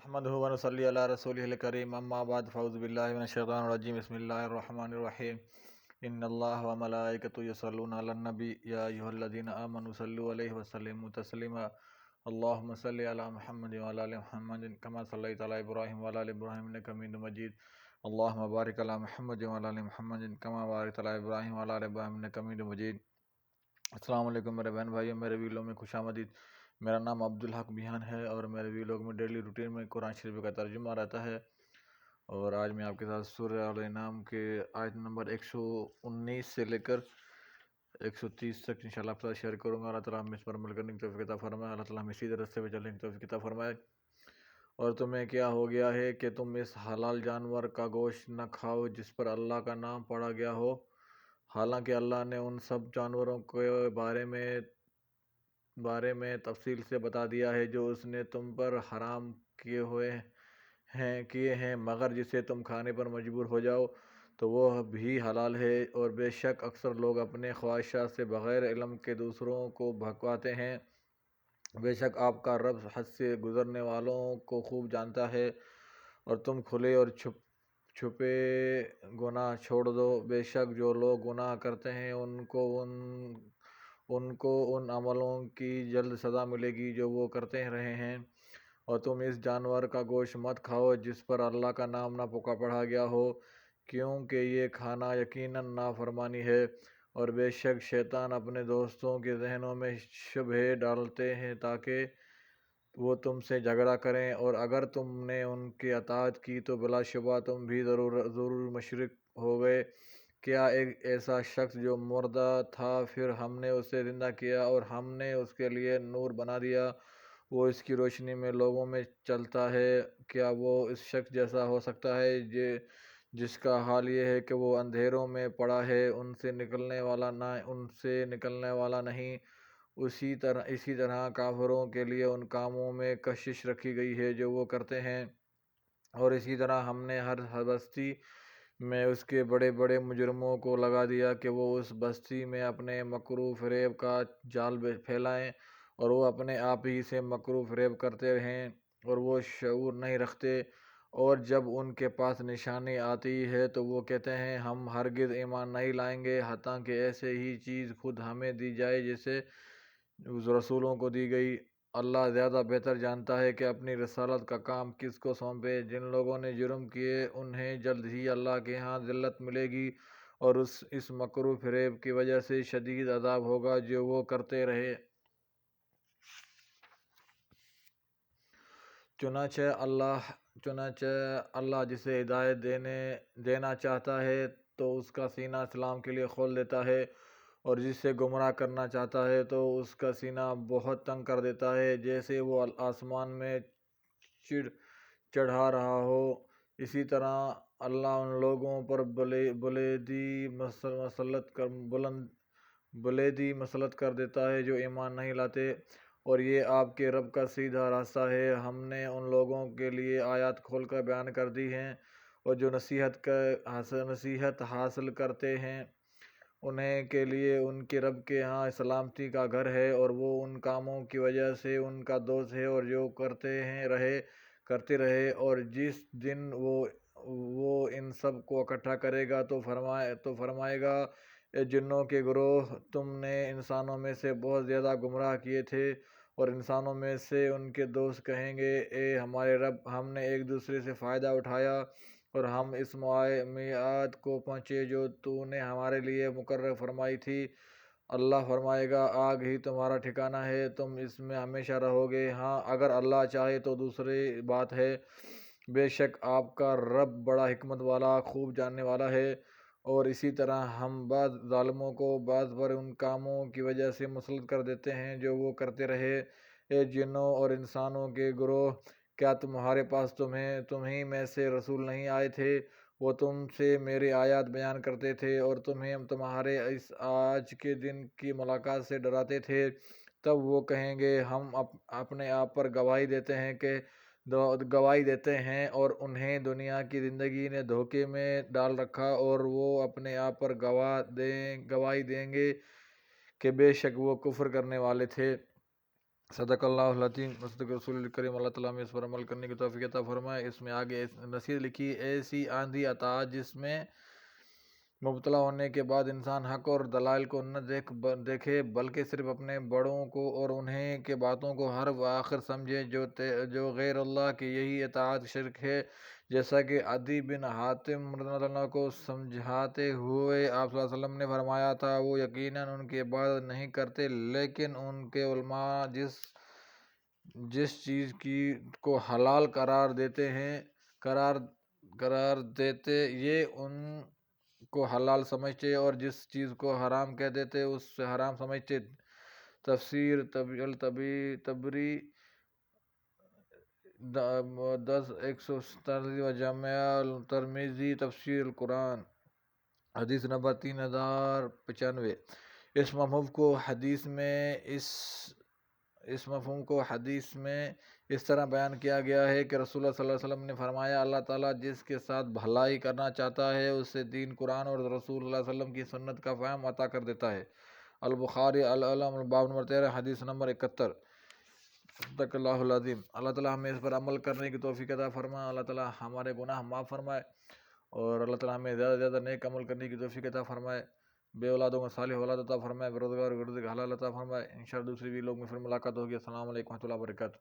نحمده ونصلي على رسوله الكريم اما بعد فاعوذ بالله من الشيطان الرجيم بسم الله الرحمن الرحيم ان الله وملائكته يصلون على النبي يا ايها الذين امنوا صلوا عليه وسلموا تسليما اللهم صل على محمد وعلى ال محمد كما صليت على ابراهيم وعلى ال ابراهيم انك حميد مجيد اللهم بارك على محمد وعلى ال محمد كما باركت على ابراهيم وعلى ال ابراهيم انك حميد مجيد۔ السلام علیکم میرے بہن بھائیوں، میرے ویلوگ میں خوش آمدید۔ میرا نام عبدالحقبیhan ہے اور میرے ویلوگ میں ڈیلی روٹین میں قرآن شریف کا ترجمہ رہتا ہے، اور آج میں آپ کے ساتھ سورہ الانعام کے آیت نمبر 119 سے لے کر 130 تک انشاءاللہ آپ کے ساتھ شیئر کروں گا۔ اللہ تعالیٰ ہمیں اس پر عمل کرنے کی توفیق عطا فرمائے، اللہ تعالیٰ ہمیں سیدھے راستے پہ چلنے کی توفیق عطا فرمائے۔ اور تمہیں کیا ہو گیا ہے کہ تم اس حلال جانور کا گوشت نہ کھاؤ جس پر اللہ کا نام پڑا گیا ہو، حالانکہ اللہ نے ان سب جانوروں کے بارے میں تفصیل سے بتا دیا ہے جو اس نے تم پر حرام کیے ہیں، مگر جسے تم کھانے پر مجبور ہو جاؤ تو وہ بھی حلال ہے۔ اور بے شک اکثر لوگ اپنے خواہشات سے بغیر علم کے دوسروں کو بہکاتے ہیں۔ بے شک آپ کا رب حد سے گزرنے والوں کو خوب جانتا ہے۔ اور تم کھلے اور چھپے گناہ چھوڑ دو، بے شک جو لوگ گناہ کرتے ہیں ان کو ان عملوں کی جلد سزا ملے گی جو وہ کرتے رہے ہیں۔ اور تم اس جانور کا گوشت مت کھاؤ جس پر اللہ کا نام نہ پڑا گیا ہو، کیونکہ یہ کھانا یقیناً نافرمانی ہے۔ اور بے شک شیطان اپنے دوستوں کے ذہنوں میں شبہ ڈالتے ہیں تاکہ وہ تم سے جھگڑا کریں، اور اگر تم نے ان کی اطاعت کی تو بلا شبہ تم بھی ضرور مشرک ہو گئے۔ کیا ایک ایسا شخص جو مردہ تھا پھر ہم نے اسے زندہ کیا اور ہم نے اس کے لیے نور بنا دیا، وہ اس کی روشنی میں لوگوں میں چلتا ہے، کیا وہ اس شخص جیسا ہو سکتا ہے جس کا حال یہ ہے کہ وہ اندھیروں میں پڑا ہے، ان سے نکلنے والا نہیں۔ اسی طرح کافروں کے لیے ان کاموں میں کشش رکھی گئی ہے جو وہ کرتے ہیں، اور اسی طرح ہم نے ہر بستی میں اس کے بڑے بڑے مجرموں کو لگا دیا کہ وہ اس بستی میں اپنے مکر و فریب کا جال پھیلائیں، اور وہ اپنے آپ ہی سے مکر و فریب کرتے رہیں اور وہ شعور نہیں رکھتے۔ اور جب ان کے پاس نشانی آتی ہے تو وہ کہتے ہیں ہم ہرگز ایمان نہیں لائیں گے حتیٰ کہ ایسے ہی چیز خود ہمیں دی جائے جیسے رسولوں کو دی گئی۔ اللہ زیادہ بہتر جانتا ہے کہ اپنی رسالت کا کام کس کو سونپے۔ جن لوگوں نے جرم کیے انہیں جلد ہی اللہ کے ہاں ذلت ملے گی، اور اس مکر و فریب کی وجہ سے شدید عذاب ہوگا جو وہ کرتے رہے۔ چنانچہ اللہ جسے ہدایت دینا چاہتا ہے تو اس کا سینہ اسلام کے لیے کھول دیتا ہے، اور جسے گمراہ کرنا چاہتا ہے تو اس کا سینہ بہت تنگ کر دیتا ہے، جیسے وہ آسمان میں چڑھا رہا ہو۔ اسی طرح اللہ ان لوگوں پر بلیدی مسلط کر دیتا ہے جو ایمان نہیں لاتے، اور یہ آپ کے رب کا سیدھا راستہ ہے۔ ہم نے ان لوگوں کے لیے آیات کھول کر بیان کر دی ہیں، اور جو نصیحت حاصل کرتے ہیں انہیں کے لیے ان کے رب کے ہاں سلامتی کا گھر ہے، اور وہ ان کاموں کی وجہ سے ان کا دوست ہے، اور جو کرتے رہے۔ اور جس دن وہ ان سب کو اکٹھا کرے گا تو فرمائے گا اے جنوں کے گروہ، تم نے انسانوں میں سے بہت زیادہ گمراہ کیے تھے، اور انسانوں میں سے ان کے دوست کہیں گے اے ہمارے رب، ہم نے ایک دوسرے سے فائدہ اٹھایا اور ہم اس میعاد کو پہنچے جو تو نے ہمارے لیے مقرر فرمائی تھی۔ اللہ فرمائے گا آگ ہی تمہارا ٹھکانہ ہے، تم اس میں ہمیشہ رہو گے، ہاں اگر اللہ چاہے تو دوسری بات ہے۔ بے شک آپ کا رب بڑا حکمت والا خوب جاننے والا ہے۔ اور اسی طرح ہم بعض ظالموں کو بعض پر ان کاموں کی وجہ سے مسلط کر دیتے ہیں جو وہ کرتے رہے۔ اے جنوں اور انسانوں کے گروہ، کیا تمہارے پاس تمہیں میں سے رسول نہیں آئے تھے؟ وہ تم سے میری آیات بیان کرتے تھے اور تمہیں تمہارے اس آج کے دن کی ملاقات سے ڈراتے تھے۔ تب وہ کہیں گے ہم اپنے آپ پر گواہی دیتے ہیں اور انہیں دنیا کی زندگی نے دھوکے میں ڈال رکھا، اور وہ اپنے آپ پر گواہی دیں گے کہ بے شک وہ کفر کرنے والے تھے۔ صدق اللہ العظیم صدق رسول الکریم۔ اللہ تعالیٰ ہمیں اس پر عمل کرنے کی توفیق عطا فرمائے۔ اس میں آگے نصیحت لکھی، ایسی آندھی اطاعت جس میں مبتلا ہونے کے بعد انسان حق اور دلائل کو نہ دیکھے بلکہ صرف اپنے بڑوں کو اور انہیں کے باتوں کو ہر آخر سمجھے، جو غیر اللہ کی یہی اطاعت شرک ہے۔ جیسا کہ عدی بن حاتم رضی اللہ عنہ کو سمجھاتے ہوئے آپ صلی اللہ علیہ وسلم نے فرمایا تھا، وہ یقیناً ان کی عبادت نہیں کرتے لیکن ان کے علماء جس چیز کو حلال قرار دیتے یہ ان کو حلال سمجھتے اور جس چیز کو حرام کہہ دیتے اس سے حرام سمجھتے۔ تفسیر تبری 10:147 و جامع ترمذی تفسیر قرآن حدیث نمبر 3095۔ اس مفہوم کو حدیث میں اس طرح بیان کیا گیا ہے کہ رسول اللہ صلی اللہ علیہ وسلم نے فرمایا، اللہ تعالیٰ جس کے ساتھ بھلائی کرنا چاہتا ہے اسے دین قرآن اور رسول اللہ صلی اللہ علیہ وسلم کی سنت کا فہم عطا کر دیتا ہے۔ البخاری العلم باب نمبر 13 حدیث نمبر 71۔ صدق اللہ العظیم۔ اللہ تعالیٰ ہمیں اس پر عمل کرنے کی توفیق عطا فرمائے۔ اللہ تعالیٰ ہمارے گناہ معاف فرمائے اور اللہ تعالیٰ ہمیں زیادہ سے زیادہ نیک عمل کرنے کی توفیق عطا فرمائے۔ بے اولادوں کو صالح اولاد عطا فرمائے، بے روزگار کو رزق حلال عطا فرمائے۔ انشاءاللہ دوسری بھی لوگ میں پھر ملاقات ہوگی۔ السلام علیکم و رحمۃ اللہ وبرکاتہ۔